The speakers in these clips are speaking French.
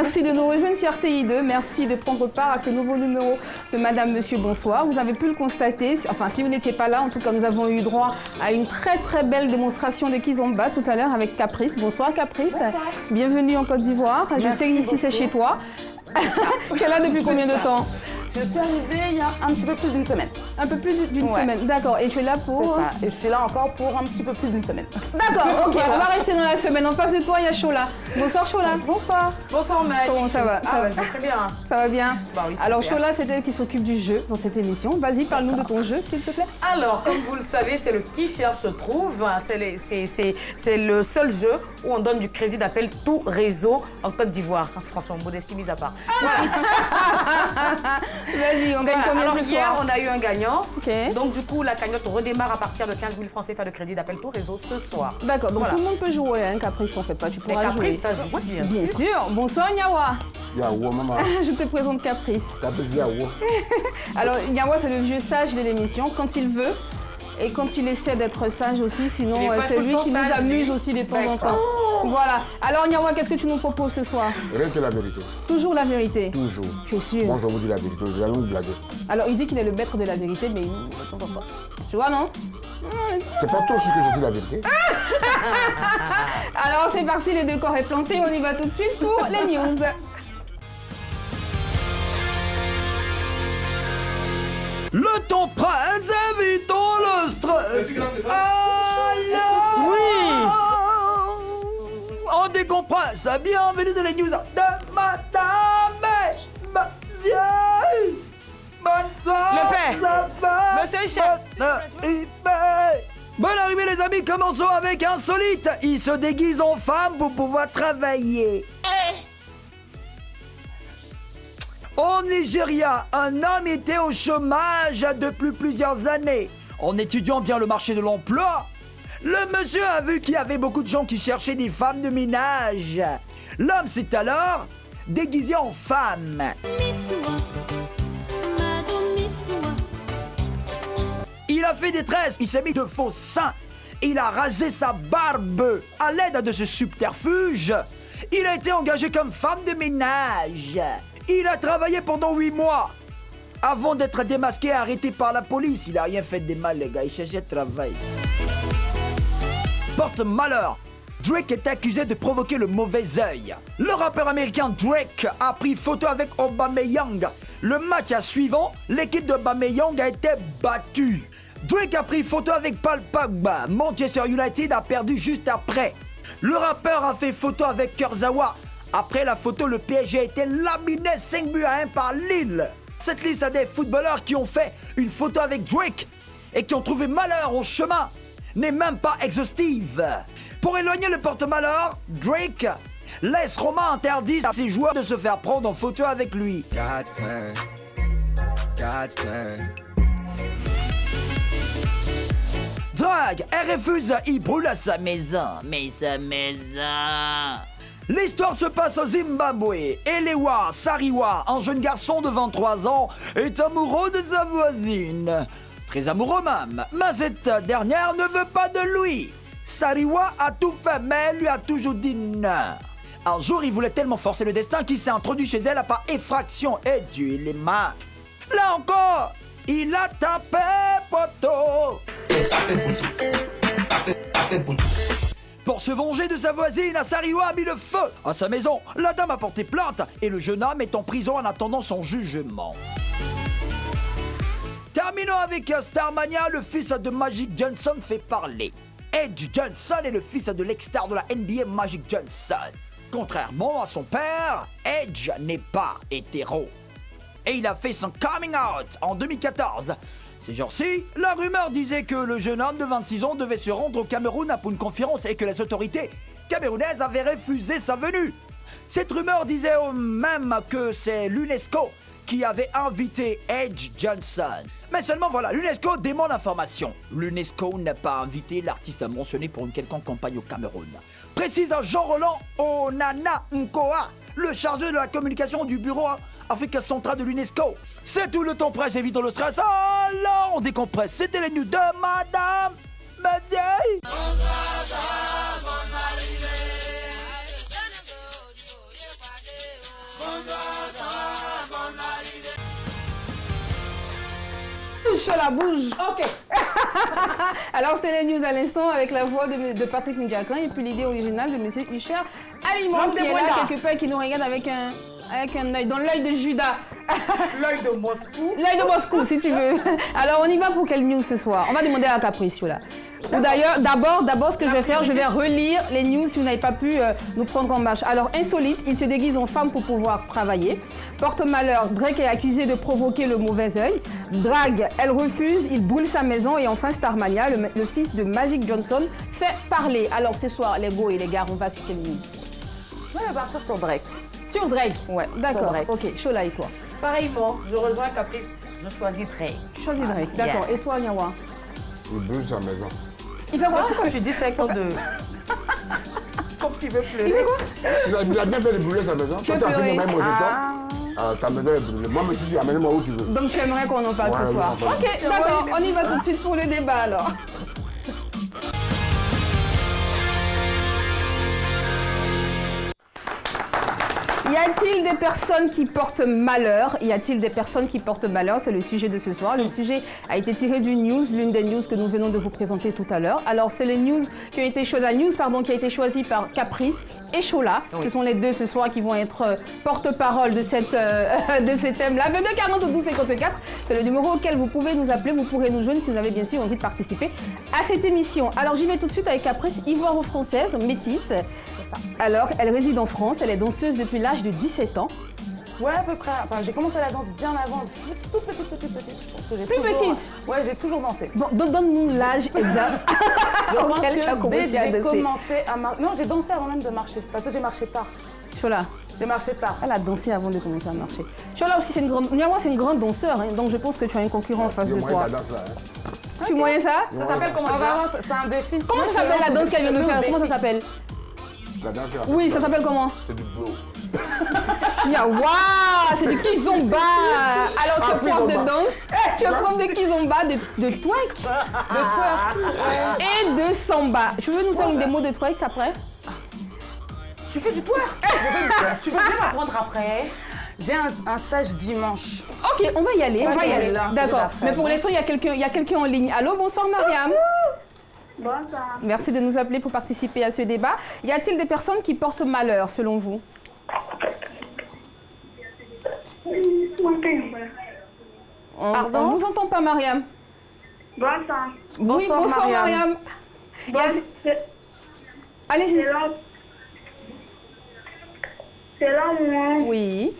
merci de nous rejoindre sur RTI2. Merci de prendre part à ce nouveau numéro de Madame, Monsieur, Bonsoir. Vous avez pu le constater, enfin si vous n'étiez pas là, en tout cas nous avons eu droit à une très belle démonstration de Kizomba tout à l'heure avec Caprice. Bonsoir Caprice. Bonsoir. Bienvenue en Côte d'Ivoire. Je sais qu'ici c'est chez toi. Tu es là depuis combien de temps? Je suis arrivée il y a un petit peu plus d'une semaine. Un peu plus d'une semaine, d'accord. Et tu es là pour... C'est ça, et je suis là encore pour un petit peu plus d'une semaine. D'accord, ok, voilà. On va rester dans la semaine. En face de toi, il y a Chola. Bonsoir Chola. Bonsoir. Bonsoir Maëlle. Comment ça va? Ça va très bien. Ça va bien. Bah oui, alors Chola, c'est elle qui s'occupe du jeu dans cette émission. Vas-y, parle-nous de ton jeu, s'il te plaît. Alors, comme vous le savez, c'est le Qui cherche trouve. C'est le seul jeu où on donne du crédit d'appel tout réseau en Côte d'Ivoire. Franchement, modestie mise à part. Voilà. Vas-y, on gagne combien alors ce hier, soir? on a eu un gagnant. Okay. Donc du coup, la cagnotte redémarre à partir de 15 000 francs CFA de crédit d'appel tout réseau ce soir. D'accord, donc voilà. Tout le monde peut jouer, hein, Caprice, on fait pas, tu pourras Caprice jouer. va jouer, bien sûr. Bonsoir Nyawa. Yawa, maman. Je te présente Caprice. Caprice Yawa. Alors Nyawa, c'est le vieux sage de l'émission, quand il veut. Et quand il essaie d'être sage aussi, sinon c'est lui qui nous amuse aussi de temps en temps. Voilà. Alors Nyawa, qu'est-ce que tu nous proposes ce soir? Rien que la vérité. Toujours la vérité? Toujours. Je suis sûr. Moi, je vous dis la vérité, je vais vous blaguer. Alors il dit qu'il est le maître de la vérité, mais il ne répond pas. Tu vois, non? C'est pas trop sûr que je dis la vérité. Alors c'est parti, le décor est planté, on y va tout de suite pour les news. Le temps presse, évitons le stress. Alors, oui, on décompresse. Bienvenue dans les news de Madame et Monsieur. Le père. Monsieur le chef. Bonne arrivée les amis, commençons avec Insolite. Il se déguise en femme pour pouvoir travailler. Au Nigeria, un homme était au chômage depuis plusieurs années. En étudiant bien le marché de l'emploi, le monsieur a vu qu'il y avait beaucoup de gens qui cherchaient des femmes de ménage. L'homme s'est alors déguisé en femme. Il a fait des tresses, il s'est mis de faux seins, il a rasé sa barbe. À l'aide de ce subterfuge, il a été engagé comme femme de ménage. Il a travaillé pendant 8 mois. Avant d'être démasqué et arrêté par la police, il a rien fait de mal les gars, il cherchait travail. Porte malheur, Drake est accusé de provoquer le mauvais œil. Le rappeur américain Drake a pris photo avec Aubameyang. Le match suivant, l'équipe d'Aubameyang a été battue. Drake a pris photo avec Paul Pogba. Manchester United a perdu juste après. Le rappeur a fait photo avec Kurzawa. Après la photo, le PSG a été laminé 5-1 par Lille. Cette liste a des footballeurs qui ont fait une photo avec Drake et qui ont trouvé malheur en chemin n'est même pas exhaustive. Pour éloigner le porte-malheur, Drake laisse Romain interdire à ses joueurs de se faire prendre en photo avec lui. Drague, elle refuse, il brûle à sa maison. Mais sa maison... L'histoire se passe au Zimbabwe. Elewa Sariwa, un jeune garçon de 23 ans, est amoureux de sa voisine. Très amoureux même. Mais cette dernière ne veut pas de lui. Sariwa a tout fait, mais elle lui a toujours dit non. Un jour, il voulait tellement forcer le destin qu'il s'est introduit chez elle par effraction et Dieu les mains. Là encore, il a tapé poteau. Pour se venger de sa voisine, Sariwa a mis le feu à sa maison. La dame a porté plainte et le jeune homme est en prison en attendant son jugement. Terminons avec Starmania, le fils de Magic Johnson fait parler. Edge Johnson est le fils de l'ex-star de la NBA Magic Johnson. Contrairement à son père, Edge n'est pas hétéro. Et il a fait son coming out en 2014. Ces jours-ci, la rumeur disait que le jeune homme de 26 ans devait se rendre au Cameroun pour une conférence et que les autorités camerounaises avaient refusé sa venue. Cette rumeur disait même que c'est l'UNESCO qui avait invité Edge Johnson. Mais seulement voilà, l'UNESCO dément l'information. L'UNESCO n'a pas invité l'artiste mentionné pour une quelconque campagne au Cameroun. Précise Jean-Roland Onana Nkoa, le chargé de la communication du bureau Afrique centrale de l'UNESCO. C'est tout, le temps presse, évitons le stress. Alors, on décompresse. C'était les news de Madame Monsieur. bouge, Chola, bouge. Ok. Alors, c'était les news à l'instant avec la voix de Patrick Ndiakan et puis l'idée originale de M. Hucher Aliment L'homme qui des est là Bouddha. quelque part, qui nous regarde avec un œil, dans l'œil de Judas. L'œil de Moscou. L'œil de Moscou, si tu veux. Alors, on y va pour quelle news ce soir? On va demander à Caprice, Chola. Ou d'ailleurs, d'abord, ce que je vais faire, je vais relire les news si vous n'avez pas pu nous prendre en marche. Alors, insolite, il se déguise en femme pour pouvoir travailler. Porte-malheur, Drake est accusé de provoquer le mauvais œil. Drague, elle refuse, il brûle sa maison. Et enfin, Starmania, le fils de Magic Johnson, fait parler. Alors, ce soir, les go et les gars, on va sur quelle news? Je vais partir sur Drake. Sur Drake? Ouais, D'accord, sur Drake. ok. Chola et toi? Pareillement, je rejoins Caprice. Je choisis Drake. Tu choisis Drake, d'accord. yeah. Et toi, Nyawa? Il brûle sa maison. Il fait quoi? Pourquoi tu dis ça comme de... Comme s'il veut pleurer. Il a bien fait de brûler sa maison. Tu Quand veux tu as fait pleurer? le même rejeton, ta maison est brûlée. Moi, je dis, amène-moi où tu veux. Donc tu aimerais qu'on en parle Ouais, ce soir? on en parle. Ok, d'accord, on y va tout de suite pour le débat alors. Y a-t-il des personnes qui portent malheur? Y a-t-il des personnes qui portent malheur? C'est le sujet de ce soir. Le sujet a été tiré d'une news, l'une des news que nous venons de vous présenter tout à l'heure. Alors, c'est les news qui ont été choisies, la news pardon, qui a été choisie par Caprice et Chola. Oui. Ce sont les deux ce soir qui vont être porte-parole de ce thème-là. 22 40 12 54, c'est le numéro auquel vous pouvez nous appeler. Vous pourrez nous joindre si vous avez bien sûr envie de participer à cette émission. Alors, j'y vais tout de suite avec Caprice, ivoiro-française, métisse. Alors, elle réside en France, elle est danseuse depuis l'âge de 17 ans. Ouais, à peu près. Enfin, j'ai commencé la danse bien avant, toute petite. Je pense que j'ai Plus toujours... petite? Ouais, j'ai toujours dansé. Bon, donne-nous l'âge exact Je pense auquel tu as que commencé dès que à j'ai danser. commencé à marcher... Non, j'ai dansé avant même de marcher, parce que j'ai marché tard. Chola, J'ai marché tard. elle a dansé avant de commencer à marcher. Chola aussi, c'est une grande... Nyawa, c'est une grande danseur, hein, donc je pense que tu as un concurrent en face de toi. Tu moyen ça? Ça s'appelle comment On va déjà? voir, c'est un défi. Comment Moi, ça s'appelle la danse qu'elle vient de faire? Comment ça s'appelle? La danse, Oui, ça s'appelle comment? c'est du blow. Waouh, c'est du kizomba. Alors tu es prof de kizomba. danse, tu es prof de kizomba, de twerk, de twerk et de samba. Tu veux nous faire une démo de twerk après? Tu fais du twerk. Tu veux bien m'apprendre après? J'ai un stage dimanche. Ok, on va y aller. On va y aller. D'accord. Mais pour l'instant, il y a quelqu'un en ligne. Allô, bonsoir Mariam. Bonsoir. Merci de nous appeler pour participer à ce débat. Y a-t-il des personnes qui portent malheur selon vous? Pardon? On ne vous entend pas, Mariam. Bonsoir. Bonsoir, Oui, bonsoir Mariam. Mariam. Allez-y. Selon moi, Oui.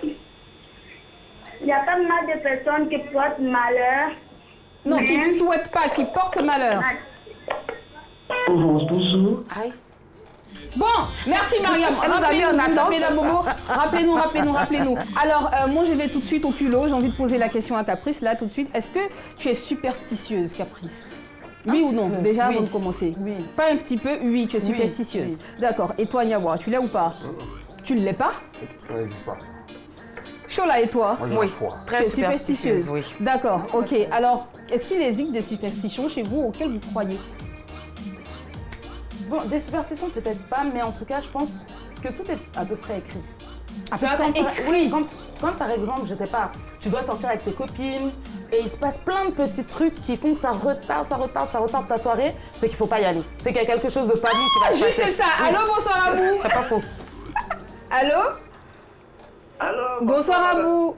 il n'y a pas mal de personnes qui portent malheur. Non, qui ne souhaitent pas, qui portent malheur. Aïe. Bon, merci Mariam. Elle nous a mis en attente. Rappelez-nous. Alors, moi je vais tout de suite au culot. J'ai envie de poser la question à Caprice, là tout de suite. Est-ce que tu es superstitieuse, Caprice? Oui ou non? Déjà avant de commencer. Oui. Pas un petit peu, oui, tu es superstitieuse. D'accord. Et toi, Nyawa, tu l'es ou pas? Tu ne l'es pas? Ça n'existe pas. Chola, et toi? Moi, j'ai la foi. Tu Très es superstitieuse, oui. D'accord, ok. Alors, est-ce qu'il existe des superstitions chez vous auxquelles vous croyez? Bon, des superstitions peut-être pas, mais en tout cas, je pense que tout est à peu près écrit. À peu Tu vois, près écrit. Oui, quand par exemple, je sais pas, tu dois sortir avec tes copines et il se passe plein de petits trucs qui font que ça retarde ta soirée, c'est qu'il faut pas y aller. C'est qu'il y a quelque chose de pas bon qui va se passer. Juste ça. Oui. Allô, bonsoir à vous. C'est pas faux. Allô? Allô, Bonsoir à vous.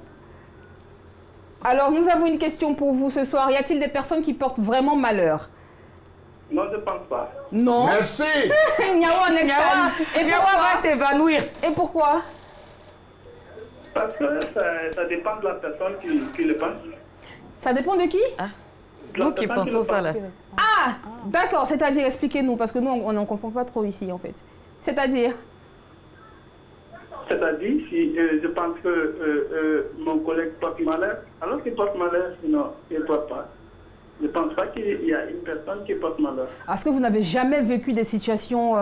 Alors, nous avons une question pour vous ce soir. Y a-t-il des personnes qui portent vraiment malheur? Non, je ne pense pas. Non. Merci. Nyawa en Nyawa extase. Et Nyawa pourquoi? va s'évanouir. Et pourquoi? Parce que ça dépend de la personne qui le pense. Ça dépend de qui? Nous qui pensons ça là. Ah, d'accord. C'est-à-dire, expliquez-nous, parce que nous, on n'en comprend pas trop ici, en fait. C'est-à-dire? C'est-à-dire, si je pense que mon collègue porte malheur, alors qu'il porte malheur, sinon il ne porte pas. Je ne pense pas qu'il y a une personne qui porte malheur. Est-ce que vous n'avez jamais vécu des situations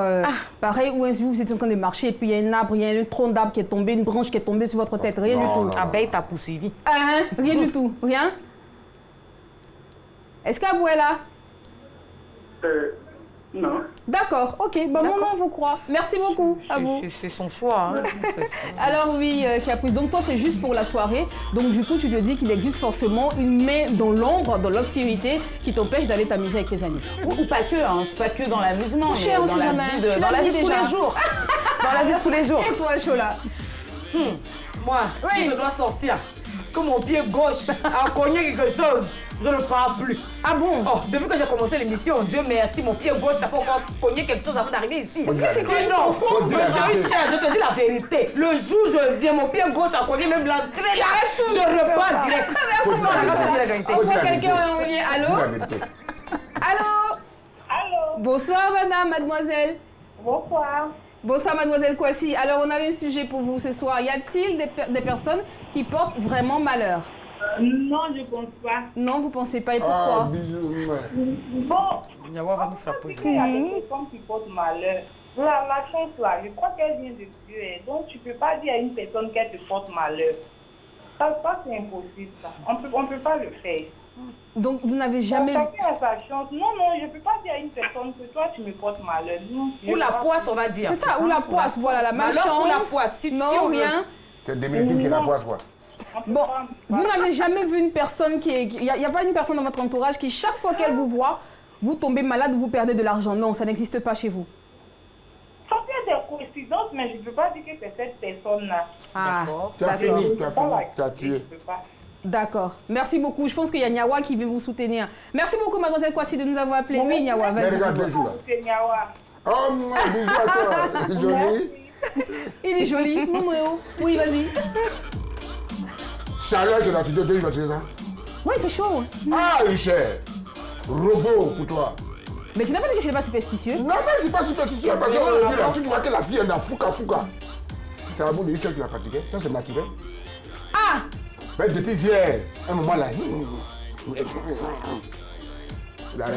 pareilles où vous êtes en train de marcher et puis il y a un arbre, il y a une tronc d'arbre qui est tombé, une branche qui est tombée sur votre tête? Rien du tout. Abeille t'a poursuivi. Hein? Rien du tout. Rien? Est-ce qu'Abou est là? Non. D'accord, ok. Bon, maman vous croit. Merci beaucoup à vous. C'est son choix. Hein. Alors oui, Caprice, donc toi c'est juste pour la soirée. Donc du coup tu te dis qu'il existe forcément une main dans l'ombre, dans l'obscurité, qui t'empêche d'aller t'amuser avec tes amis. Ou pas que, hein. C'est pas que dans l'amusement, mais Cher, on dans sait la jamais. vie Tu de, l'as dans la dit vie de tous déjà. les jours. Dans la vie de tous les jours. Et toi, Chola? Moi, si je dois sortir, que mon pied gauche a cogné quelque chose, je ne pars plus. Ah bon? Oh, depuis que j'ai commencé l'émission, Dieu merci, mon pied gauche n'a pas encore cogné quelque chose avant d'arriver ici. Faut dire la vérité. Sinon, Faut dire la vérité. je te dis la vérité. Le jour où je viens, mon pied gauche a cogné même l'entrée là. Je repars direct. Faut dire la vérité. La vérité. On Faut dire voit la quelqu'un, vérité. on revient. Dis Allô? la vérité. Allô? Allô, Bonsoir madame, mademoiselle. bonsoir. Bonsoir mademoiselle Kwasi. Alors on a un sujet pour vous ce soir. Y a-t-il des personnes qui portent vraiment malheur? Non, je pense pas. Non, vous pensez pas, et Ah, pourquoi? bisous. Bon, Nyawa va nous frapper. il y a des personnes qui portent malheur. La chance là, je crois qu'elle vient de Dieu. Et donc, tu peux pas dire à une personne qu'elle te porte malheur. Ça, c'est impossible, ça. On peut pas le faire. Donc vous n'avez jamais... Chacun a sa chance. Non, non, je peux pas dire à une personne que toi, tu me portes malheur. Non, Ou la poisse, on va dire. C'est ça, ou la poisse, voilà, la malchance. Alors, ou la poisse, si non, on veut. rien. C'est définitif qui est la poisse, quoi. Bon, vous n'avez jamais vu une personne qui est... Il n'y a pas une personne dans votre entourage qui, chaque fois qu'elle vous voit, vous tombez malade, vous perdez de l'argent. Non, ça n'existe pas chez vous. Ça peut être des coïncidences, mais je ne peux pas dire que c'est cette personne-là. Ah, Tu as d'accord. fini, tu as Pas fini, la- tu as tué. Je peux pas. D'accord. Merci beaucoup. Je pense qu'il y a Nyawa qui veut vous soutenir. Merci beaucoup, mademoiselle Kwasi, de nous avoir appelé. Oui, Nyawa, Mais vas-y. regarde les jours là. C'est Nyawa. Oh, bisous à toi. Joli. Il est joli. Moumouéo. Oui, vas-y. Chaleur de la cité, tu vas tuer ça. Oui, il fait chaud. Ah, Richard. Robot pour toi. Mais tu n'as pas dit que je n'étais pas superstitieux? Non, mais c'est pas superstitieux parce qu'on le dit là, tu vois que la fille elle a fouka. C'est un bout de Richard qui l'a fatigué. Ça, c'est naturel. Ah! Mais depuis hier, un moment là.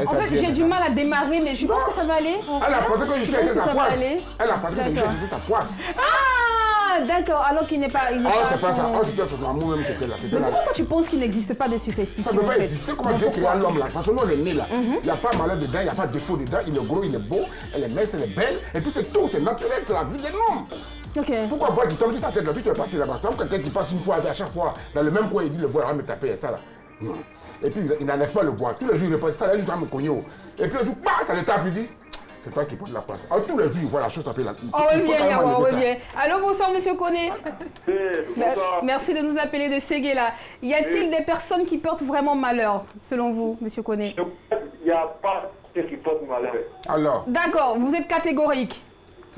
En fait, j'ai du mal à démarrer, mais je pense que ça va aller. Elle a pensé que Richard était sa ça va poisse. aller. Elle a pensé que Richard D'accord. était sa poisse. Ah! D'accord, alors qu'il n'est pas... il n'est Oh, c'est pas ça. son- Oh, c'était son amour même qui était là. C'était Mais là. pourquoi toi, tu penses qu'il n'existe pas de superstition? Ça ne peut en pas fait? exister. Comment Non, Dieu créa pourquoi? l'homme là? Parce que nous, on est né là. Il n'y a pas malheur dedans, il n'y a pas de défaut dedans. Il est gros, il est beau, elle est mince, elle est belle. Et puis c'est tout, c'est naturel, c'est la vie d'un homme. Ok. Pourquoi boire qui tombe sur ta tête là? Tu es passé là-bas. Comme quelqu'un qui passe une fois à chaque fois dans le même coin, il dit le bois, il va me taper et ça là. Non. Et puis il n'enlève pas le bois. Tous les jours, il répète ça, là, il doit me cogner. Et puis le jour, bah, ça le tape, il dit. C'est toi qui portes la place. Alors, tous les jours, il voit la chose taper là. On revient, Yawa, on revient. Allô, bonsoir, monsieur Koné. Bonsoir. Merci de nous appeler de Séguéla. Y a-t-il des personnes qui portent vraiment malheur, selon vous, monsieur Koné? Il n'y a pas ceux qui portent malheur. Alors, D'accord, vous êtes catégorique.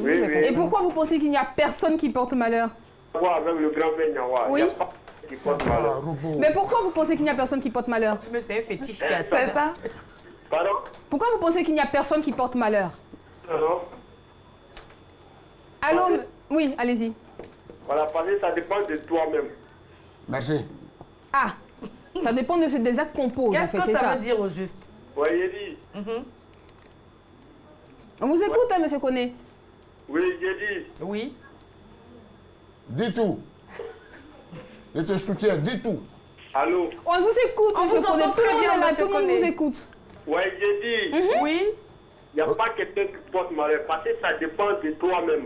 Oui, Et oui. pourquoi vous pensez qu'il n'y a personne qui porte malheur? Moi, avec le grand-père Nyawa, Oui. il n'y a pas ceux qui portent ah, malheur. robot. Mais pourquoi vous pensez qu'il n'y a personne qui porte malheur? Mais c'est un fétiche qui a C'est ça? Pardon? Pourquoi vous pensez qu'il n'y a personne qui porte malheur? Non. Allô? Oui, allez-y. Voilà, parce que ça dépend de toi-même. Merci. Ah, ça dépend des actes qu'on pose, en Qu'est-ce fait, que c'est ça ça. veut dire au juste? Voyez dit. On vous écoute, hein, monsieur Koné. Oui, j'ai dit. Oui. Dis tout. Je te soutiens, dis tout. Allô? On vous écoute, On monsieur vous Koné. entend Tout le très monde bien, est là, monsieur tout le monde Koné. vous écoute. Oui, j'ai dit. Oui. Il n'y a pas quelqu'un qui porte malheur parce que ça dépend de toi-même.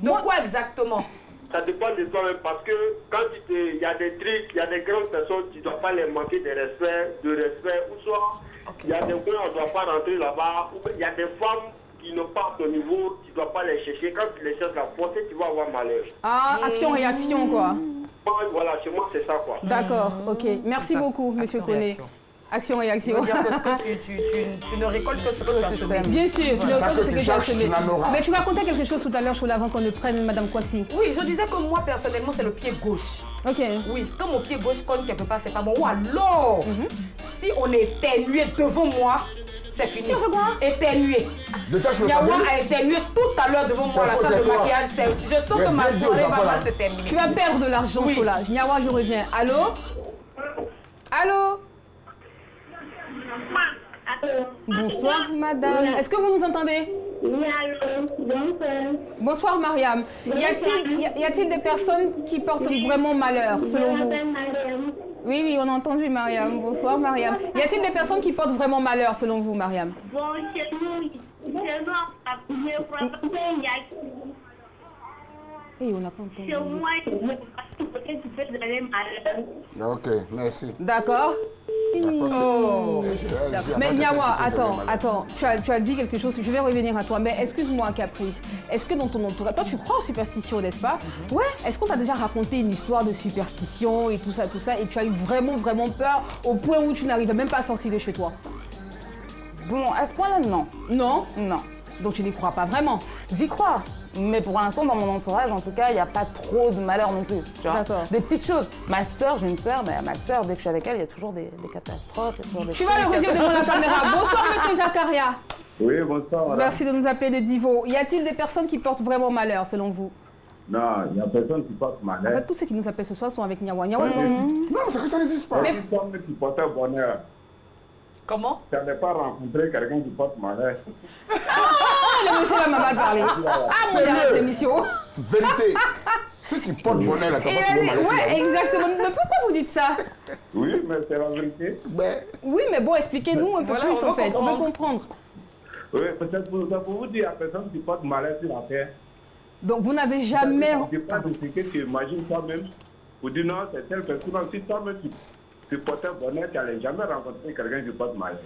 De quoi exactement? Ça dépend de toi-même parce que quand il y a des trucs, il y a des grandes personnes, tu ne dois pas les manquer de respect, ou soit il y a des coins, on ne doit pas rentrer là-bas, ou il y a des femmes qui n'ont pas ton niveau, tu ne dois pas les chercher. Quand tu les cherches la forcer, tu vas avoir malheur. Ah, action-réaction, quoi. Voilà, chez moi, c'est ça, quoi. D'accord, ok. Merci ça. beaucoup, monsieur Koné. Action-réaction. Action-réaction. Ça veut dire que ce que tu ne récoltes que ce que tu as semé. Bien sûr, tu ne Ça récoltes que ce tu que tu as cherches, semé. tu n'en auras. Mais tu racontais quelque chose tout à l'heure, Chola, avant qu'on ne prenne madame Kwasi. Oui, je disais que moi, personnellement, c'est le pied gauche. Ok. Oui, quand mon pied gauche cogne quelque part, c'est pas bon. Ou alors, si on est éternué devant moi, c'est fini. Si on fait quoi? Éternué. Détache le Yawa papier. a éternué tout à l'heure devant moi à la C'est salle de toi. maquillage. Je sens Mais que ma bien dit aux soirée enfants, va là. mal se terminer. Tu vas perdre de l'argent, Oui. Chola. Nyawa, je reviens. Allô? Allô? Bonsoir, madame. Est-ce que vous nous entendez? Oui, allô, bonsoir. Bonsoir, Mariam. Y a-t-il des personnes qui portent vraiment malheur, selon Je vous? m'appelle Mariam. Oui, oui, on a entendu, Mariam. Bonsoir, Mariam. Y a-t-il des personnes qui portent vraiment malheur, selon vous, Mariam? Bon, chez nous, Je dois appuyer pour il y a Et on n'a pas entendu. sur moi, parce que peut-être tu peux donner malheur. Ok, merci. D'accord. Oh. Mais Niawa, attends, tu as dit quelque chose, je vais revenir à toi, mais excuse-moi Caprice, est-ce que dans ton entourage, toi tu crois aux superstitions, n'est-ce pas? Ouais. Est-ce qu'on t'a déjà raconté une histoire de superstition et tout ça, et tu as eu vraiment peur au point où tu n'arrivais même pas à sortir de chez toi? Bon, à ce point-là, non. Non? Non. Donc tu n'y crois pas vraiment? J'y crois. Mais pour l'instant, dans mon entourage, en tout cas, il n'y a pas trop de malheur non plus. Tu vois. D'accord. Des petites choses. Ma soeur, j'ai une soeur, mais ma soeur, dès que je suis avec elle, il y a toujours des catastrophes. Il y a toujours des Tu vas le redire devant la caméra. Bonsoir monsieur Zakaria. Oui, bonsoir. Madame. Merci de nous appeler de Divo. Y a-t-il des personnes qui portent vraiment malheur selon vous? Non, il n'y a personne qui porte En malheur. fait, tous ceux qui nous appellent ce soir sont avec Niawa. Niawa, c'est bon. Non, c'est que ça n'existe pas. Mais personne qui porte bonheur. Comment? Tu n'as pas rencontré quelqu'un qui porte malheur. Ah, le monsieur là m'a mal parlé. Ah, mon dernier d'émission. Vérité. Si tu portes bonheur, là, tu vas trouver malheur. Ouais, exactement. Mais pourquoi vous dites ça? Oui, mais c'est la vérité. Mais Oui, mais bon, expliquez-nous un peu Voilà, plus on en veut fait. On veut comprendre. comprendre. Oui, peut-être pour vous dire, il n'y a personne qui porte malheur sur la terre. Donc vous n'avez jamais. Ça dépend de ce que tu imagines toi-même. Pour dire non, c'est telle personne. Si toi-même tu portais bonheur, tu n'allais jamais rencontrer quelqu'un qui porte malheur.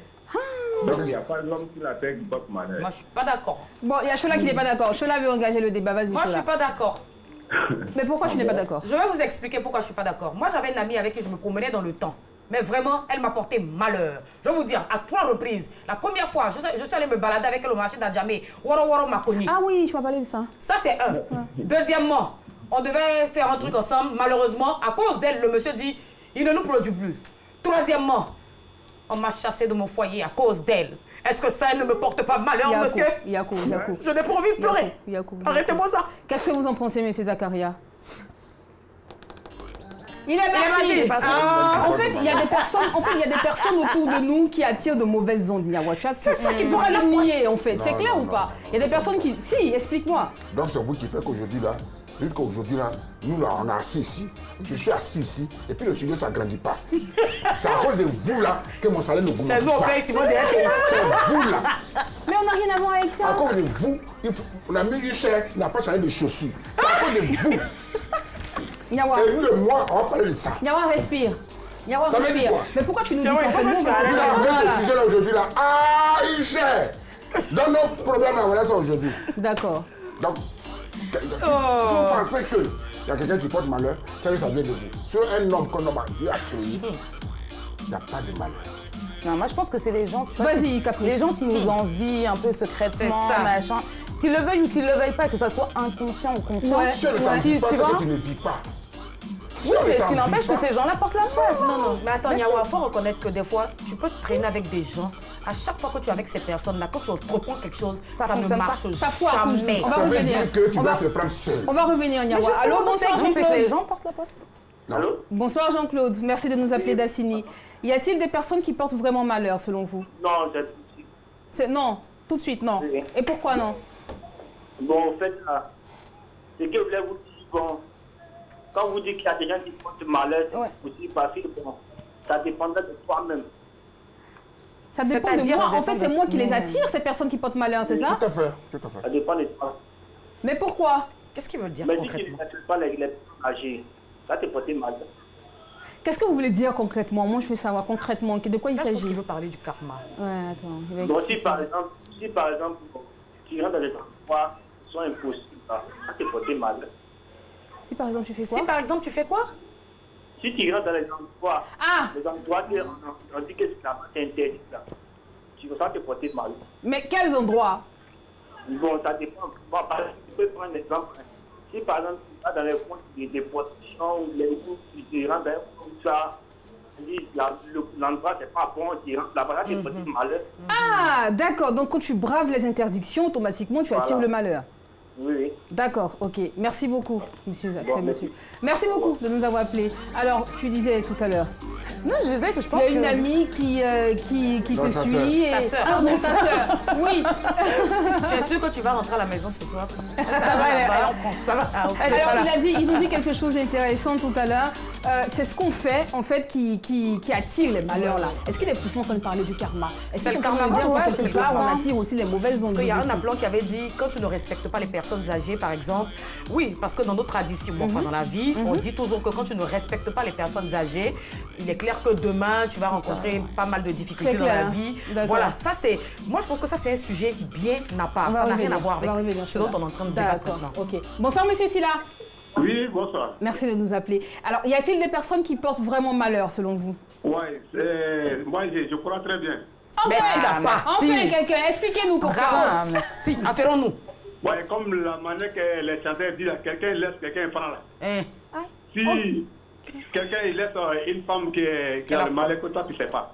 Donc il n'y a pas d'homme sur la terre qui porte malheur. Moi, je suis pas d'accord. Bon, il y a Chola qui n'est pas d'accord. Chola veut engager le débat. Vas-y, Moi, je suis Chola. pas d'accord. Mais pourquoi tu n'es pas d'accord? Je vais vous expliquer pourquoi je suis pas d'accord. Moi, j'avais une amie avec qui je me promenais dans le temps. Mais vraiment, elle m'a porté malheur. Je vais vous dire, à 3 reprises. La première fois, je suis allée me balader avec elle au marché d'Adjamé. Waro Waro m'a connue. Ah oui, je m'as parlé de ça. Ça, c'est un. Deuxièmement, on devait faire un truc ensemble. Malheureusement, à cause d'elle, le monsieur dit, il ne nous produit plus. Troisièmement, on m'a chassé de mon foyer à cause d'elle. Est-ce que ça ne me porte pas malheur, monsieur? Yakou. Je n'ai pas envie de pleurer. Yakou. Arrêtez-moi ça. Qu'est-ce que vous en pensez, monsieur Zakaria? Il est parti. parti. En fait, il y a des personnes autour de nous qui attirent de mauvaises ondes, Niawa. C'est ça qui pourrait le nier, en fait. C'est clair ou pas? Il y a des personnes qui... Si, explique-moi. donc c'est vous qui faites qu'aujourd'hui là, jusqu'à aujourd'hui là, nous là on est assis ici, je suis assis ici, et puis le studio ça ne grandit pas. C'est à cause de vous là que mon salaire ne C'est augmente nous, on pas. paye Simon derrière. C'est vous là. Mais on n'a rien à voir avec À ça. cause de vous, on a mis une chair, il n'a pas changé de chaussures. C'est à cause de vous. Niawa, Et lui et moi, on va parler de ça. Niawa, respire. Niawa, Ça veut dire respire. quoi? Mais pourquoi tu nous dis Niawa, ça? il faut que tu arrêtes. Vous avez amené ce sujet là aujourd'hui là. Ah, une chair. Dans nos problèmes, on a ça aujourd'hui. D'accord. Donc, vous pensez qu'il y a quelqu'un qui porte malheur, ça vient de vous. Sur un homme qu'on a Dieu a créé, il n'y a pas de malheur. Non, moi je pense que c'est les gens, tu vois, Vas-y, Caprice. les gens qui nous envient un peu secrètement, C'est ça. machin, qu'ils le veuillent ou qu'ils le veuillent pas, que ça soit inconscient ou conscient. Ouais. Si on ne t'en Qui- dit pas, tu c'est vois que tu ne vis pas. Oui, mais ce qui n'empêche que ces gens-là portent la poisse. Non, mais attends, Niawa, il faut reconnaître que des fois, tu peux traîner avec des gens. À chaque fois que tu es avec ces personnes-là, quand tu reprends quelque chose, ça ne fonctionne marche pas. Ça foire jamais. toujours. On va Ça veut revenir. dire que tu On dois va- te prendre seul. On va revenir, Niawa. justement, Allô, donc, bonsoir ça Donc c'est que les Jean-Claude. gens portent la poisse. Allô? Bonsoir Jean-Claude, merci de nous appeler d'Assini. Y a-t-il des personnes qui portent vraiment malheur selon vous? Non, c'est... Non, tout de suite, non. Oui. Et pourquoi non? Bon, en fait, là, c'est que je voulais vous dire, bon, quand vous dites qu'il y a des gens qui portent malheur, c'est Ouais. aussi parce que, bon, ça dépendrait de toi-même. Ça dépend de C'est-à-dire, moi. ça En fait, dépend c'est de moi qui les nous-mêmes. attire, ces personnes qui portent malheur, c'est ça? Tout à fait, tout à fait. Ça dépend de toi. Mais pourquoi? Qu'est-ce qu'il veut dire Mais si tu concrètement? ne calcules pas les personnes âgées, ça te porte malheur. Qu'est-ce que vous voulez dire concrètement? Moi, je veux savoir concrètement de quoi il Là, je pense s'agit. qu'il veut parler du karma. Ouais, attends. je vais- Donc, si par exemple, bon, tu rentres dans des endroits qui sont impossibles, ça te porte malheur. Si par exemple, tu fais quoi? Si par exemple, tu fais quoi? Si tu rentres dans les endroits, Ah! que on dit que c'est là-bas, c'est interdit, là, tu vas te porter malheur. Mais quels endroits? Bon, ça dépend. Bon, par exemple, tu peux prendre un exemple. Si par exemple, tu vas dans les points des positions ou les groupes, tu rentres dans un coin comme ça, l'endroit c'est pas bon, tu rentres là-bas, ça te porte malheur. Ah, d'accord. Donc, quand tu braves les interdictions, automatiquement, tu attires Voilà. le malheur. Oui, oui. D'accord, ok. Merci beaucoup, monsieur Zach. Bon, c'est merci. monsieur. Merci beaucoup de nous avoir appelés. Alors, tu disais tout à l'heure, Non, je disais que je il pense y a une que... amie qui Non, te sa suit. sœur. Et... Sa sœur. Ah, non, sa sœur. Oui. Tu es sûr que tu vas rentrer à la maison ce soir? Ça va, elle est en France, ça va. Ah, ok. Elle est pas Alors, là. ils ont dit quelque chose d'intéressant tout à l'heure. c'est ce qu'on fait, en fait, qui attire les malheurs, là. Est-ce qu'il est plus en train de parler du karma? Est-ce C'est le qu'on karma, peut moi, dire, je pense ouais, que c'est c'est pas, ça. on attire aussi les mauvaises ondes. Parce qu'il y a un aussi. appelant qui avait dit, quand tu ne respectes pas les personnes âgées, par exemple, oui, parce que dans nos traditions, enfin dans la vie, on dit toujours que quand tu ne respectes pas les personnes âgées, il est clair que demain, tu vas rencontrer pas mal de difficultés C'est dans la clair. vie. D'accord. Voilà, ça c'est... Moi, je pense que ça, c'est un sujet bien à part. On va Ça n'a revenir, rien à voir on va avec revenir ce sur dont ça. on est en train de débattre D'accord, maintenant. ok. Bonsoir, monsieur Silla. Oui, bonsoir. Merci de nous appeler. Alors, y a-t-il des personnes qui portent vraiment malheur, selon vous? Ouais, moi je crois très bien. Merci Enfin, quelqu'un, expliquez-nous pourquoi. Ah, merci. Affairons-nous. Ouais, comme la manière que les chanteurs disent, quelqu'un laisse, quelqu'un prend là. Hein. Si quelqu'un il laisse une femme qui a le malheur que toi tu ne sais pas.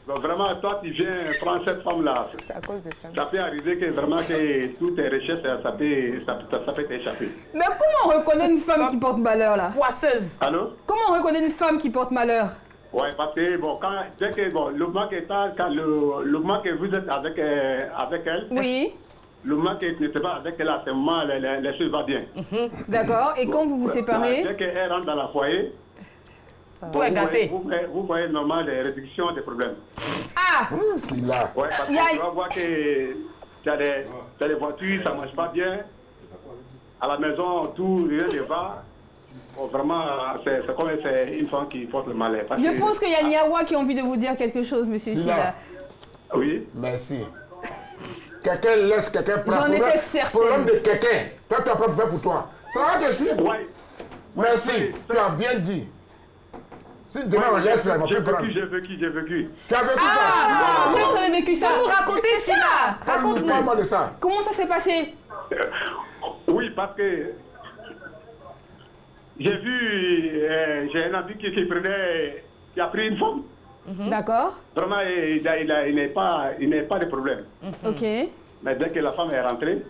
Donc vraiment, toi tu viens prendre cette femme-là. Ça peut arriver que vraiment que toutes tes recherches, ça peut t'échapper. Mais comment on reconnaît une femme qui porte malheur, là? Poisseuse. Allô? Comment on reconnaît une femme qui porte malheur? Ouais, parce que bon, dès que le moment le moment que vous êtes avec elle, Oui. le moment que tu ne sais pas avec elle, à ce moment, les choses vont bien. D'accord. Et quand vous vous séparez? Dès qu'elle rentre dans la foyer, Tout est gâté. vous voyez normalement des réductions des problèmes. Ah! C'est là. Ouais, parce que tu vas voir que tu as des voitures, ça ne marche pas bien. À la maison, tout, rien ne va. Bon, vraiment, c'est comme c'est une femme qui porte le malheur. Je pense qu'il y a Niawa qui a envie de vous dire quelque chose, monsieur Silla. Silla. Oui. Merci. Quelqu'un laisse, quelqu'un prend. J'en étais certaine. Problème de quelqu'un. Toi, tu as pas fait pour toi. Ça va te suivre. Ouais. Merci. Tu as bien dit. Si demain on laisse, là, on va plus prendre. J'ai vécu. Tu as vécu Ah! ça. Comment vous avez vécu ça? Vous nous racontez, Silla. Parle-moi de ça. Comment ça s'est passé? Oui, parce que j'ai vu, j'ai un ami qui a pris une femme. D'accord. Vraiment, il n'est pas de problème. Ok. Mais dès que la femme est rentrée,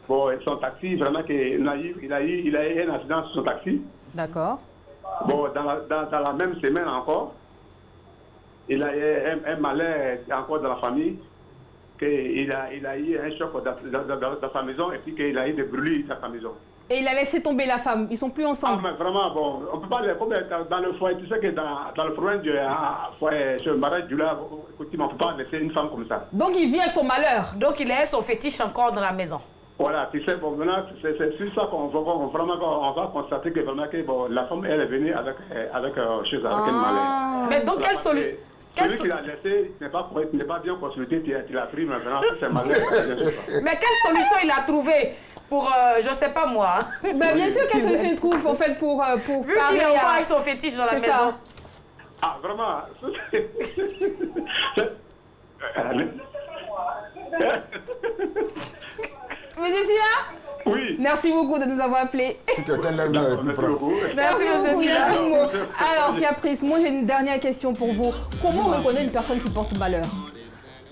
bon, son taxi, vraiment, il a eu un accident sur son taxi. D'accord. Bon, dans la même semaine encore, il a eu un malheur encore dans la famille, qu'il a eu un choc dans sa maison et puis qu'il a eu des brûlures dans sa maison. Et il a laissé tomber la femme. Ils sont plus Ah, ensemble. mais vraiment, bon, on peut pas, comme dans le foyer, tu sais que dans le problème du foyer, sur le mariage du là, on ne peut pas laisser une femme comme ça. Donc il vit avec son malheur. Donc il est son fétiche encore dans la maison. Voilà, tu sais, bon, maintenant, c'est sur ça qu'on va constater que vraiment que bon, la femme, elle est venue avec un malheur. Mais donc quelle solution? Celui qui l'a laissé n'est pas bien consulté, tu l'as pris maintenant, c'est malheur. Mais quelle solution il a trouvé pour, je sais pas moi. Ben, bien sûr, quelle solution il trouve en fait pour Vu qu'il est encore avec son fétiche dans la C'est maison. ça. Ah, vraiment. Monsieur Silla? Oui. Merci beaucoup de nous avoir appelés. Si quelqu'un lève là, il peut Merci prendre. beaucoup. Merci, monsieur beaucoup, Silla. Yaprimo. Alors, Caprice, moi j'ai une dernière question pour vous. Comment on reconnaît une personne qui porte malheur?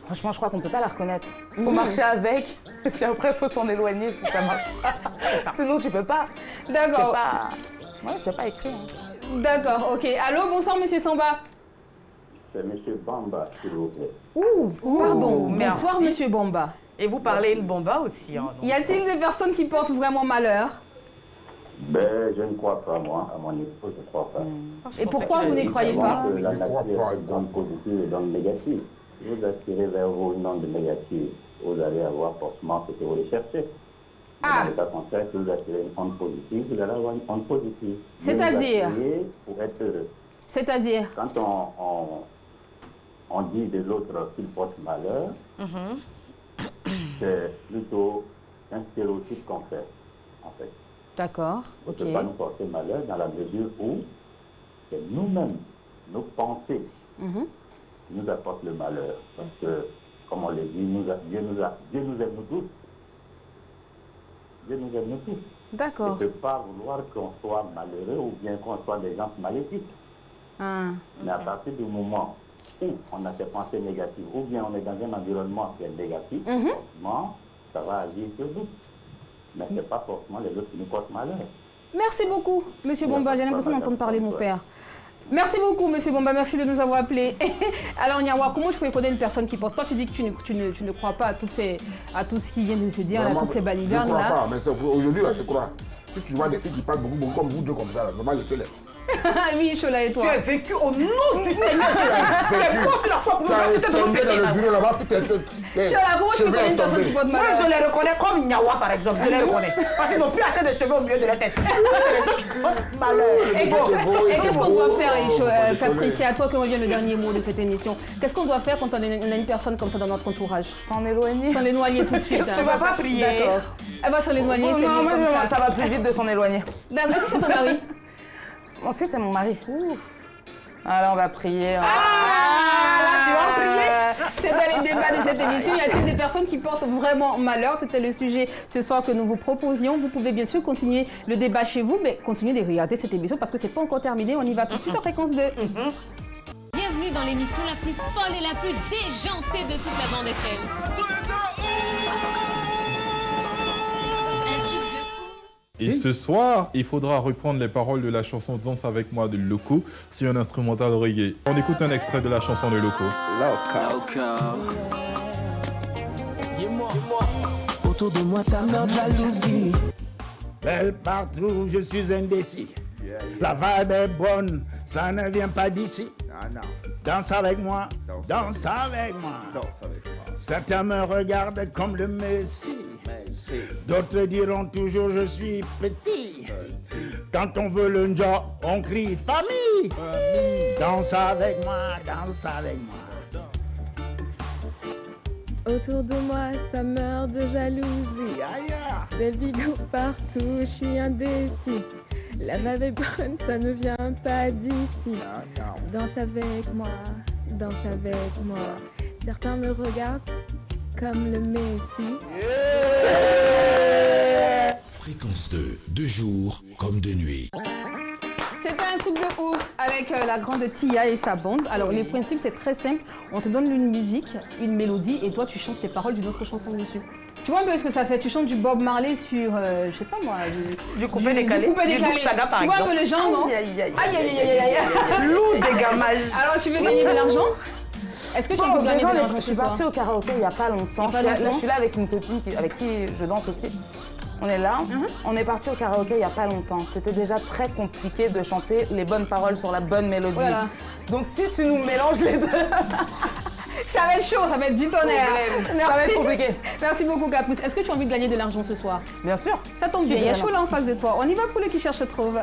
Franchement, je crois qu'on ne peut pas la reconnaître. Il faut marcher avec, et puis après, il faut s'en éloigner si ça marche pas. Sinon, tu peux pas. D'accord. C'est pas écrit. Hein. D'accord, ok. Allô, bonsoir, monsieur Samba. C'est M. Bamba, s'il vous plaît. Pardon. merci. Bonsoir, monsieur Bamba. Et vous parlez une bomba aussi. Hein, donc. Y a-t-il des personnes qui portent vraiment malheur? Ben, je ne crois pas, moi, à mon niveau, je ne crois pas. Et pourquoi vous n'y croyez pas? Parce que la Je crois nature pas, est une onde positive et onde négative. Si vous aspirez vers vous une onde négative, vous allez avoir forcément ce que vous recherchez. Dans le cas contraire, si vous aspirez une onde positive, vous allez avoir une onde positive. C'est-à-dire? Vous aspirez pour être heureux. C'est-à-dire? Quand on dit des autres qu'ils portent malheur, c'est plutôt un stéréotype qu'on fait, en fait. D'accord, On ok. ne peut pas nous porter malheur dans la mesure où c'est nous-mêmes, nos pensées, qui nous apportent le malheur. Parce que, comme on l'a dit, Dieu nous aime nous tous. Dieu nous aime nous tous. D'accord. Il ne peut pas vouloir qu'on soit malheureux ou bien qu'on soit des gens maléfiques. Mais à partir du moment où on a ces pensées négatives, ou bien on est dans un environnement qui est négatif, forcément, ça va agir sur nous. Mais ce n'est pas forcément les autres qui nous portent malheur. Merci beaucoup, monsieur Bomba. J'ai l'impression d'entendre parler mon père. Merci beaucoup, monsieur Bomba. Merci de nous avoir appelés. Alors, Niawa, comment je peux connaître une personne qui porte? Toi, tu dis que tu ne crois pas à tout ce qui vient de se dire, à toutes ces balivernes Je ne là. crois pas, mais aujourd'hui, je crois. Si tu vois des filles qui parlent beaucoup comme vous deux comme ça, vraiment laissez-les. Oui, Chola et toi. Tu as vécu au nom du Seigneur Jésus. Tu es bon sur la porte, nous c'était de tombé dans le bureau là-bas, peut-être. Chola, comment tu peux connaître une personne qui porte Moi, malheur? je les reconnais comme Nyawa, par exemple. Je les reconnais. Parce qu'ils n'ont plus assez de cheveux au milieu de la tête. Ça, c'est les gens qui portent malheur. Et qu'est-ce qu'on doit faire, Caprice? C'est à toi que revient le dernier mot de cette émission. Qu'est-ce qu'on doit faire quand on a une personne comme ça dans notre entourage? S'en éloigner. S'en éloigner tout de suite. Tu ne vas pas prier. D'accord. Elle va s'en éloigner. Non, moi, ça va plus vite de s'en éloigner. D'accord, c'est son mari. Moi aussi, c'est mon mari. Alors, on va prier. Là, tu vas prier. C'était les débats de cette émission. Y a-t-il des personnes qui portent vraiment malheur? C'était le sujet ce soir que nous vous proposions. Vous pouvez bien sûr continuer le débat chez vous, mais continuez de regarder cette émission parce que c'est pas encore terminé. On y va tout de suite en fréquence 2. Bienvenue dans l'émission la plus folle et la plus déjantée de toute la bande FM. Et ce soir, il faudra reprendre les paroles de la chanson Danse avec moi de Loco sur un instrumental reggae. On écoute un extrait de la chanson de Loco. Dis-moi, autour de moi ta mère de jalousie. Belle partout, je suis indécis. La vibe est bonne, ça ne vient pas d'ici. Danse avec moi, danse avec moi. Certains me regardent comme le Messie. D'autres diront toujours je suis petit. Quand on veut le nja, on crie famille. Danse avec moi, danse avec moi. Autour de moi, ça meurt de jalousie. Des bigots partout, je suis indécis. La vibe est bonne, ça ne vient pas d'ici. Danse avec moi, danse avec moi. Certains me regardent comme le Messie. Fréquence 2, de jour comme de nuit. C'était un truc de ouf avec la grande Tia et sa bande. Alors les principes c'est très simple. On te donne une musique, une mélodie et toi tu chantes les paroles d'une autre chanson dessus. Tu vois un peu ce que ça fait? Tu chantes du Bob Marley sur, je sais pas moi, du coupé décalé, du Douk Saga par exemple. Tu vois un peu le genre, non? Aïe aïe aïe aïe. Lourd dégamage. Alors tu veux gagner de l'argent? Est-ce que tu as envie de gagner de l'argent? Je suis partie au karaoké il n'y a pas longtemps. Je suis là avec une copine avec qui je danse aussi. On est là, on est parti au karaoké il n'y a pas longtemps. C'était déjà très compliqué de chanter les bonnes paroles sur la bonne mélodie. Voilà. Donc si tu nous mélanges les deux... Ça va être chaud, ça va être du tonnerre. Merci. Ça va être compliqué. Merci beaucoup Caprice. Est-ce que tu as envie de gagner de l'argent ce soir? Bien sûr. Ça tombe bien, il y a chaud là en face de toi. On y va pour le qui cherche trouve.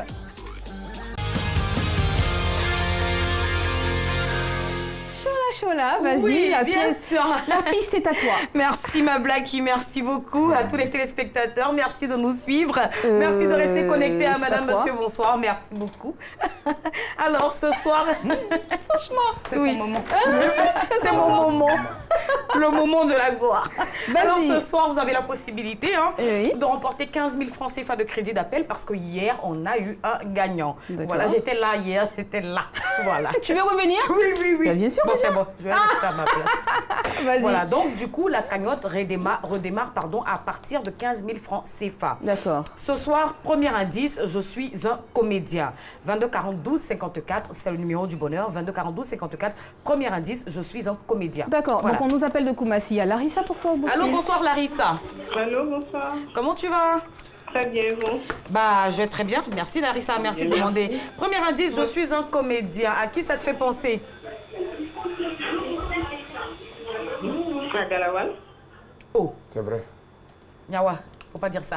Chola, vas-y, oui, la piste est à toi. Merci ma Blacky, merci beaucoup à tous les téléspectateurs, merci de nous suivre, merci de rester connectés à Madame, Monsieur, bonsoir, merci beaucoup. Alors ce soir, franchement, c'est son moment, c'est mon moment, le moment de la gloire. Alors ce soir, vous avez la possibilité de remporter 15 000 francs CFA de crédit d'appel parce que hier, on a eu un gagnant. Voilà, j'étais là hier, j'étais là. Voilà. Tu veux revenir? Oui. Bah, bien sûr. Bon, c'est bon, je vais rester à ma place. Voilà, donc du coup, la cagnotte redémarre à partir de 15 000 francs CFA. D'accord. Ce soir, premier indice, je suis un comédien. 22 42 54, c'est le numéro du bonheur. 22 42 54, premier indice, je suis un comédien. D'accord, voilà. Donc on nous appelle de Koumassi. Il y a Larissa pour toi. Allô, bonsoir Larissa. Allô, bonsoir. Comment tu vas? Très bien, vous? Bah, je vais très bien. Merci Larissa, merci de demander. Premier indice, je suis un comédien. À qui ça te fait penser? À Galawal. Oh. C'est vrai. Nyawa, faut pas dire ça.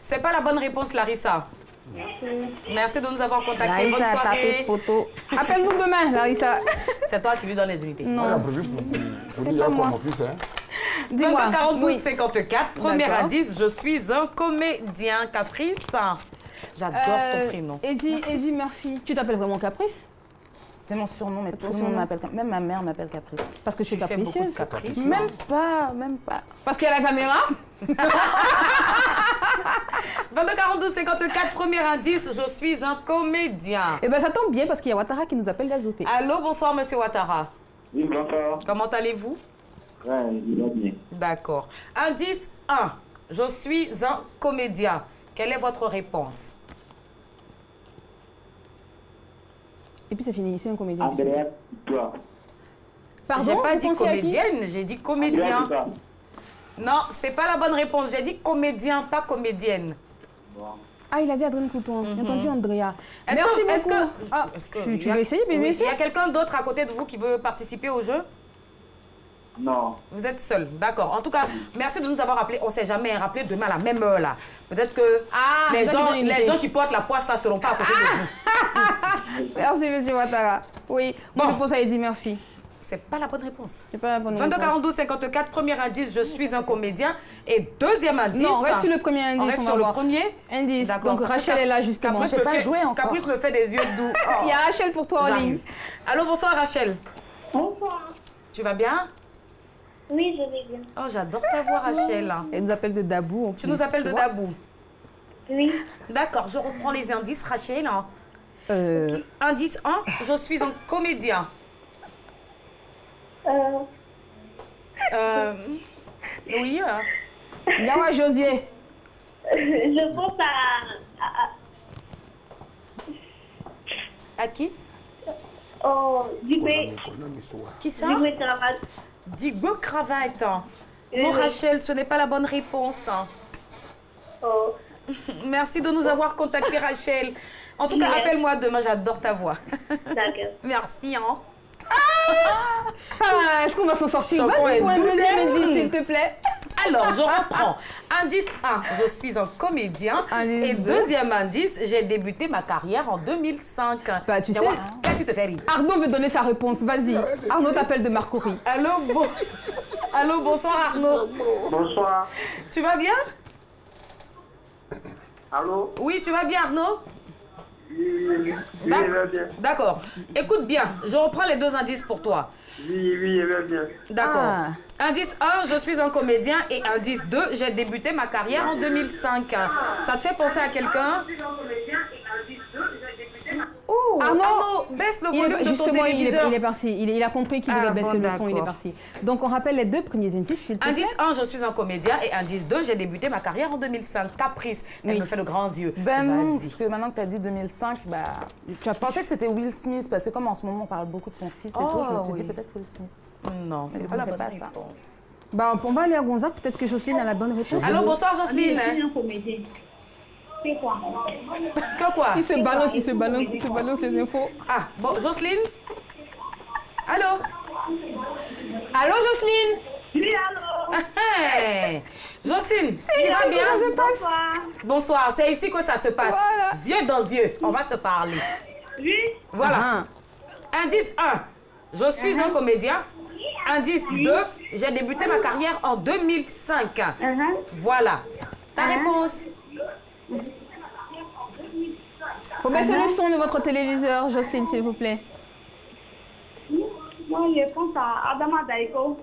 C'est pas la bonne réponse, Larissa. Merci de nous avoir contactés. Bonne soirée. Appelle-nous demain, Larissa. C'est toi qui vis dans les unités. Non. Pour dire quoi, mon fils, hein? Dis-moi. 42 54, premier indice, je suis un comédien. Caprice. J'adore ton prénom. Eddie Murphy. Tu t'appelles vraiment Caprice? C'est mon surnom, mais tout le monde m'appelle Caprice. Même ma mère m'appelle Caprice. Parce que tu es capricieuse. Caprice. Même pas. Parce qu'il y a la caméra. 22 42 54, premier indice, je suis un comédien. Eh bien, ça tombe bien parce qu'il y a Ouattara qui nous appelle d'Azopé. Allô, bonsoir, monsieur Ouattara. Oui, bonsoir. Comment allez-vous? Ouais, il va bien. D'accord. Indice 1, je suis un comédien. Quelle est votre réponse? Et puis c'est fini, c'est un comédien. Andrea, toi. Pardon? J'ai pas dit comédienne, j'ai dit comédien. Non, c'est pas la bonne réponse. J'ai dit comédien, pas comédienne. Ah, il a dit Adrien Couton. J'ai entendu Andrea. Merci beaucoup. Tu veux essayer, bébé? Il y a quelqu'un d'autre à côté de vous qui veut participer au jeu? Non. Vous êtes seul, d'accord. En tout cas, merci de nous avoir appelés. On ne s'est jamais rappelé demain à la même heure là. Peut-être que les gens qui portent la poisse là ne seront pas à côté de vous. Merci, monsieur Ouattara. Oui, bonne réponse à Eddie Murphy. C'est pas la bonne réponse. C'est pas la bonne 22 réponse. 42 54, premier indice, je suis un comédien. Et deuxième indice. Non, on reste sur le premier indice. On reste sur le premier indice. Donc Rachel est là justement. Caprice me fait des yeux doux. Il y a Rachel pour toi en ligne. Allô, bonsoir Rachel. Bonsoir. Tu vas bien? Oui, je vais bien. Oh, j'adore ta voix, Rachel. Elle nous appelle de Dabou. Tu nous appelles de Dabou? Oui. D'accord, je reprends les indices, Rachel. Indice 1, je suis un comédien. Oui. Yawa Josué. Je pense à qui? Oh, Dubé. Qui ça? Dubé Cravate. Dubé Cravate. Non, Rachel, ce n'est pas la bonne réponse. Oh. Merci de nous avoir contacté, Rachel. En tout cas, appelle-moi demain, j'adore ta voix. D'accord. Merci, hein. Est-ce qu'on va s'en sortir? Vas-y pour un deuxième indice, s'il te plaît. Alors, je reprends. Indice 1, je suis un comédien. Et deuxième indice, j'ai débuté ma carrière en 2005. Bah, tu sais, qu'est-ce qui te fait rire? Arnaud veut donner sa réponse, vas-y. Arnaud t'appelle de Marcory. Allô, bonsoir Arnaud. Bonsoir. Tu vas bien? Allô? Oui, tu vas bien Arnaud? Oui, je vais bien. D'accord. Écoute bien, je reprends les deux indices pour toi. Oui, je vais bien. D'accord. Indice 1, je suis un comédien. Et indice 2, j'ai débuté ma carrière en 2005. Ça te fait penser à quelqu'un? Oh, Arnaud, baisse le volume de ton téléviseur. Il est parti. Il a compris qu'il devait baisser le son, il est parti. Donc, on rappelle les deux premiers indices, s'il te plaît. Indice 1, je suis un comédien. Et indice 2, j'ai débuté ma carrière en 2005. Caprice, elle me fait de grands yeux. Ben non, parce que maintenant que tu as dit 2005, bah, je pensais que c'était Will Smith, parce que comme en ce moment, on parle beaucoup de son fils et tout, je me suis dit peut-être Will Smith. Non, c'est pas la bonne réponse. Bah, on va aller à Gonzague, peut-être que Jocelyne a la bonne réponse. Allô, bonsoir Jocelyne. C'est quoi? Que quoi? Il se balance les infos. Ah, bon, Jocelyne? Allô? Allô, Jocelyne? Oui, allô? Hey. Jocelyne, tu vas bien? Bonsoir. Bonsoir, c'est ici que ça se passe. Voilà. Yeux dans yeux, on va se parler. Oui. Voilà. Indice 1, je suis un comédien. Indice 2, j'ai débuté ma carrière en 2005. Voilà. Ta réponse? Faut baisser le son de votre téléviseur, Jocelyne, s'il vous plaît. Moi, je pense à Adama Daiko.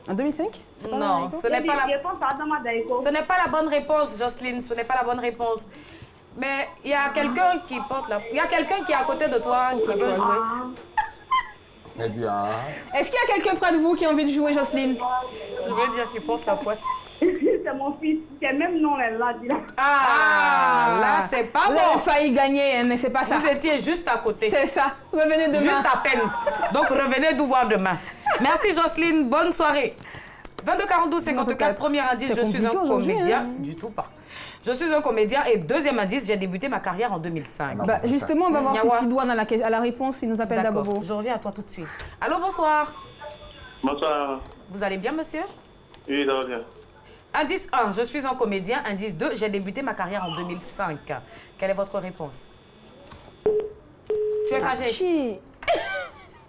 En 2005? Non, ce n'est pas la... Je pense à Adama Daiko. Ce n'est pas la bonne réponse, Jocelyne. Ce n'est pas la bonne réponse. Mais il y a quelqu'un qui porte la... Il y a quelqu'un qui est à côté de toi qui veut jouer. Est-ce qu'il y a quelqu'un près de vous qui a envie de jouer, Jocelyne? Je veux dire qu'il porte la poisse. C'est mon fils. C'est même nom là. Là, c'est pas bon. Vous avez failli gagner, mais c'est pas ça. Vous étiez juste à côté. C'est ça. Revenez demain. Juste à peine. Donc, revenez nous voir demain. Merci, Jocelyne. Bonne soirée. 22 42 54, premier indice, je suis un comédien. Du tout pas. Je suis un comédien. Et deuxième indice, j'ai débuté ma carrière en 2005. Bah, justement, on va voir si Sidoine a la réponse. Il nous appelle d'abord. Je reviens à toi tout de suite. Allô, bonsoir. Bonsoir. Vous allez bien, monsieur? Oui, ça va bien. Indice 1, je suis un comédien. Indice 2, j'ai débuté ma carrière en 2005. Quelle est votre réponse? Tu es fâché?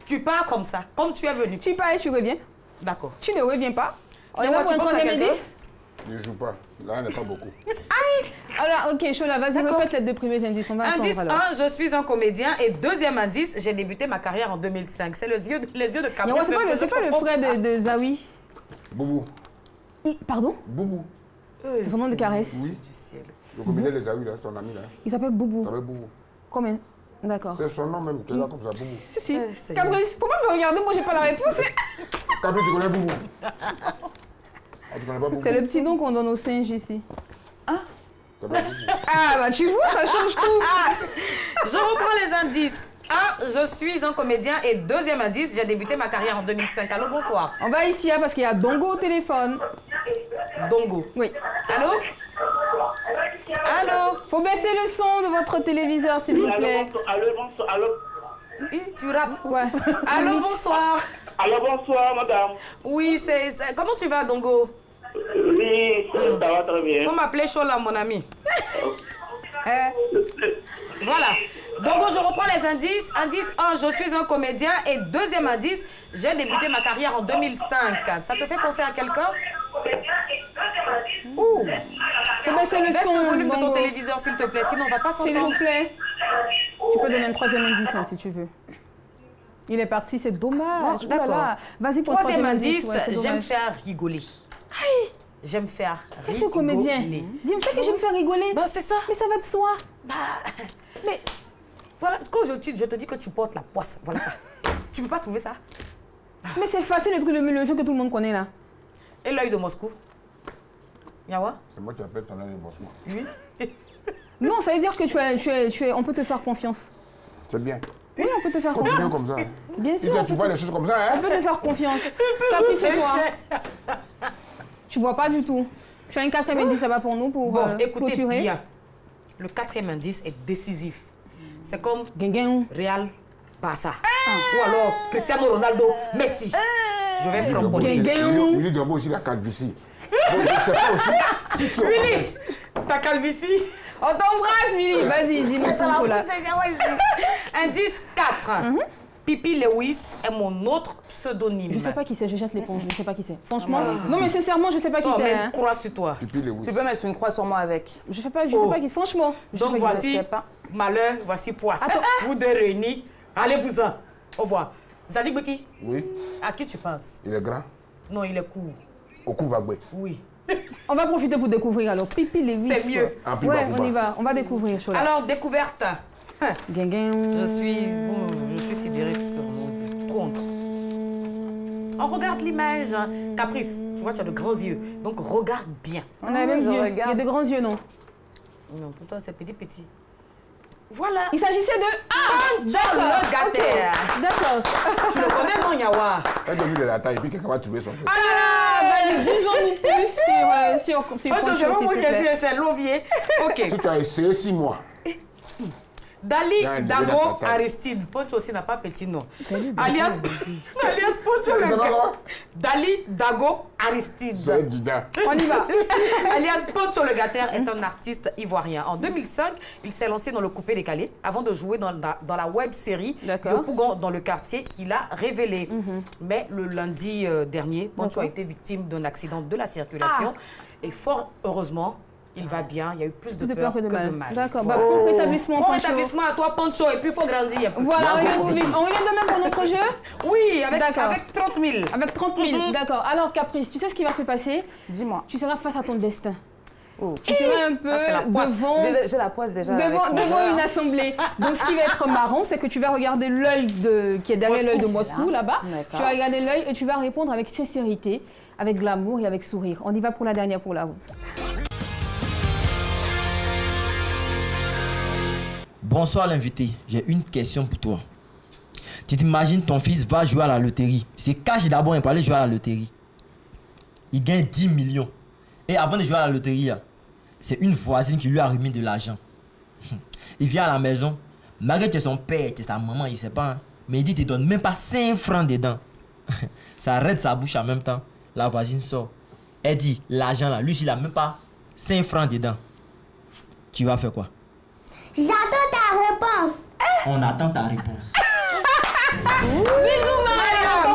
Tu pars comme ça, comme tu es venu. Tu pars et tu reviens. D'accord. Tu ne reviens pas. On va pour un troisième indice? Ne joue pas. Là, il n'y a pas beaucoup. Aïe! Alors, ok, Chola, vas-y, répète les deux premiers indices. On va indice 1, je suis un comédien. Et deuxième indice, j'ai débuté ma carrière en 2005. C'est les yeux de Caprice. C'est pas le frère de Zawi? Boubou. Pardon? Boubou. C'est son nom de caresse? Oui. Le comédien des Zawi, là, son ami, là. Il s'appelle Boubou. Il s'appelle Boubou. Combien? D'accord. C'est son nom même, qui est là comme ça, Boubou. Si. Caprice, pourquoi me regarder? Moi, j'ai pas la réponse. Caprice, tu connais Boubou? Tu connais pas Boubou? C'est le petit nom qu'on donne aux singes ici. Ah? Ah, bah tu vois, ça change tout. Je reprends les indices. 1, je suis un comédien. Et deuxième indice, j'ai débuté ma carrière en 2005. Allô, bonsoir. On va ici, parce qu'il y a Dongo au téléphone. Dongo? Oui. Allô? Allô? Faut baisser le son de votre téléviseur, s'il vous plaît. Allô, bonsoir. Allô? Tu rappes? Ouais. Allô, bonsoir. Allô, bonsoir, madame. Oui, comment tu vas, Dongo? Oui, ça va très bien. Faut m'appeler Chola, mon ami. Voilà. Donc, je reprends les indices. Indice 1, je suis un comédien. Et deuxième indice, j'ai débuté ma carrière en 2005. Ça te fait penser à quelqu'un? Ouh. Baisse le volume de ton téléviseur, s'il te plaît. Sinon, on va pas s'entendre. S'il vous plaît. Tu peux donner un troisième indice, hein, si tu veux. Il est parti, c'est dommage. Bon, d'accord. Vas-y pour troisième indice, ouais, j'aime faire rigoler. J'aime faire rigoler. C'est comédien. Dis-moi que j'aime faire rigoler. Bah, c'est ça. Mais ça va de soi. Mais voilà, quand je te dis que tu portes la poisse, voilà ça. Tu peux pas trouver ça? Mais c'est facile le truc le jeu que tout le monde connaît là. Et l'œil de Moscou? Yawa? C'est moi qui appelle ton œil de Moscou. Oui. Non, ça veut dire que tu es, on peut te faire confiance. C'est bien. Oui, on peut te faire confiance. Continue comme ça. Bien sûr. Tu vois les choses comme ça, hein? On peut te faire confiance. C'est toi. Tu vois pas du tout. Tu as une quatrième indice, ça va pour nous, pour écoutez clôturer. Bien. Le quatrième indice est décisif. C'est comme Real Barça. Ou alors Cristiano Ronaldo, Messi. Je vais flamboyer. Willy Dombo aussi la calvitie. Je sais pas aussi. Willy, ta calvitie. On t'embrasse, Willy. Vas-y, dis-nous tout là. Indice 4. Pipi Lewis est mon autre pseudonyme. Je sais pas qui c'est, je jette l'éponge, je sais pas qui c'est. Franchement, non mais sincèrement, je sais pas qui c'est. Hein. Croix sur toi. Tu peux mettre une croix sur moi avec. Je sais pas qui. Franchement. Donc voici malheur, voici poisse. Vous deux réunis, allez-vous-en. Au revoir. Zadig Beki? Oui. À qui tu penses? Il est grand? Non, il est court. Okuvagbe? Oui. On va profiter pour découvrir alors. Pipi Lewis. C'est mieux. Ouais, on y va. On va découvrir. Chola. Alors, découverte. Je suis sidérée parce que vous trop honte. On regarde l'image. Caprice, tu vois, tu as de grands yeux. Donc, regarde bien. On a les mêmes yeux. Il y a de grands yeux, non? Non, pour toi, c'est petit. Voilà. Il s'agissait de... John le Gater. D'accord. Tu le connais, non, Yawa? Elle domine de la taille et puis quelqu'un va trouver son jeu. Vas-y, disons-nous plus sur c'est pas moi qui ai dit, c'est Lovier. Ok. Si tu as essayé 6 mois. Dali Dago Aristide. Poncho aussi n'a pas petit nom. Alias Poncho le Gater. Dali Dago Aristide. C'est Dida. On y va. Alias Poncho le Gater est un artiste ivoirien. En 2005, il s'est lancé dans le coupé-décalé avant de jouer dans la web-série Le Pougon dans le quartier qu'il a révélé. Mais le lundi dernier, Poncho a été victime d'un accident de la circulation. Et fort heureusement, il va bien, il y a eu plus de peur que de mal. D'accord, bon rétablissement, Bon rétablissement à toi, Poncho, et puis il faut grandir. Voilà, on revient demain pour notre jeu? Oui, avec 30 000. Avec 30 000, d'accord. Alors, Caprice, tu sais ce qui va se passer? Dis-moi. Tu seras face à ton destin. Tu seras un peu devant... J'ai la poisse déjà. Devant une assemblée. Donc, ce qui va être marrant, c'est que tu vas regarder l'œil qui est derrière l'œil de Moscou, là-bas. Tu vas regarder l'œil et tu vas répondre avec sincérité, avec glamour et avec sourire. On y va pour la dernière pour la route. Bonsoir l'invité, j'ai une question pour toi. Tu t'imagines ton fils va jouer à la loterie. C'est cash d'abord, il parlait de jouer à la loterie. Il gagne 10 millions. Et avant de jouer à la loterie, c'est une voisine qui lui a remis de l'argent. Il vient à la maison, malgré que tu es son père, tu es sa maman, il ne sait pas. Mais il dit qu'il ne te donne même pas 5 francs dedans. Ça arrête sa bouche en même temps. La voisine sort. Elle dit, l'argent là, lui, il n'a même pas 5 francs dedans. Tu vas faire quoi? J'attends ta réponse. On attend ta réponse. Bisous Mariam,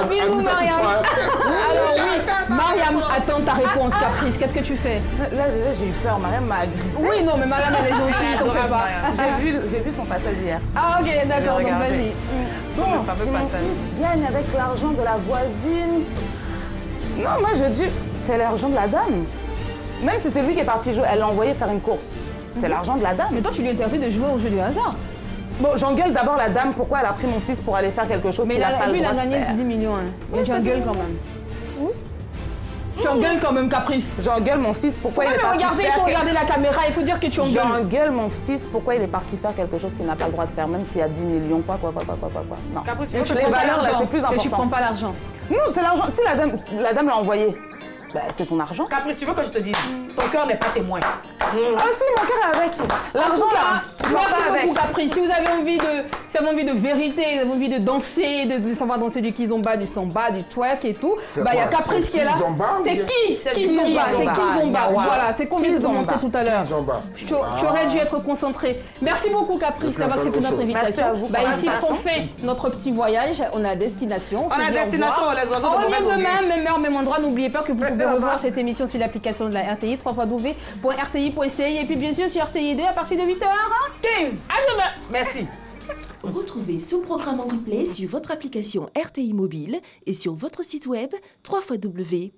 bisous Mariam. Alors oui, Mariam attend ta réponse, Caprice. Qu'est-ce que tu fais? Là déjà j'ai eu peur, Mariam m'a agressée. Oui, non mais Mariam elle est gentille, t'en fais pas. J'ai vu son passage hier. Ah ok, d'accord, donc vas-y. Bon, si mon fils gagne avec l'argent de la voisine... Non, moi je dis, c'est l'argent de la dame. Même si c'est lui qui est parti jouer, elle l'a envoyé faire une course. C'est l'argent de la dame. Mais toi, tu lui interdis de jouer au jeu du hasard. Bon, j'engueule d'abord la dame. Pourquoi elle a pris mon fils pour aller faire quelque chose qu'il n'a pas le droit de faire? Mais lui, il a gagné 10 millions. Hein. Mais tu engueules quand même. Oui. Tu engueules quand même, Caprice. J'engueule mon fils. Pourquoi il est parti faire... Il faut regarder la caméra. Il faut dire que tu engueules. J'engueule mon fils. Pourquoi il est parti faire quelque chose qu'il n'a pas le droit de faire, même s'il y a 10 millions. Quoi. Non. Caprice, les valeurs, là, c'est plus important. Et tu prends pas l'argent. Non, c'est l'argent. Si la dame l'a envoyé. Bah, c'est son argent. Caprice, tu veux que je te dise, ton cœur n'est pas témoin. Ah si, mon cœur est avec. L'argent là, merci beaucoup Caprice. Si vous avez envie de vérité, vous avez envie de danser, de savoir danser du kizomba, du samba, du twerk et tout, bah il y a Caprice qui est là. C'est qui Kizomba, c'est Kizomba. Voilà, c'est combien vous ont montré tout à l'heure. Tu aurais dû être concentré. Merci beaucoup Caprice d'avoir accepté notre invitation. Bah ici on fait notre petit voyage, on a destination. On a destination, les oiseaux de on revient demain, même heure, même endroit. N'oubliez pas que vous pouvez revoir cette émission sur l'application de la RTI, www.rti.ci et puis bien sûr sur RTI2 à partir de 8h15. À demain. Merci. Retrouvez ce programme en replay sur votre application RTI Mobile et sur votre site web www.rti.ci.